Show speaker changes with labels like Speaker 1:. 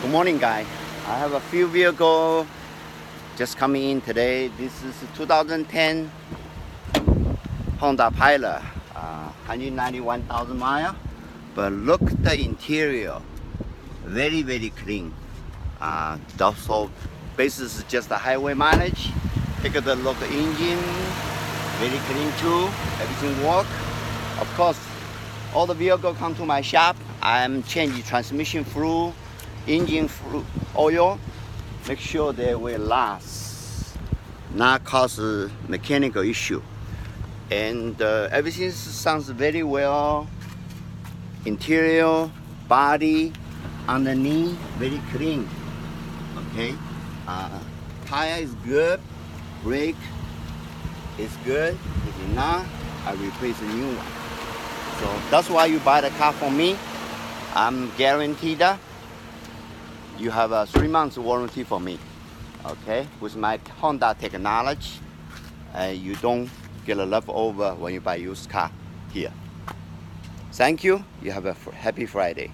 Speaker 1: Good morning, guys. I have a few vehicles just coming in today. This is 2010 Honda Pilot, 191,000 miles. But look the interior, very clean. Also, basis is just the highway mileage. Take a look at the engine, very clean too. Everything work. Of course, all the vehicles come to my shop. I'm changing transmission fluid, engine fluid, oil. Make sure they will last, not cause a mechanical issue. And everything sounds very well. Interior, body, underneath, very clean. Okay, tire is good, brake is good. If not, I replace a new one. So that's why you buy the car from me. I'm guaranteed that you have a 3 months warranty for me. Okay, with my Honda technology, you don't get a leftover when you buy used car here. Thank you. You have a happy Friday.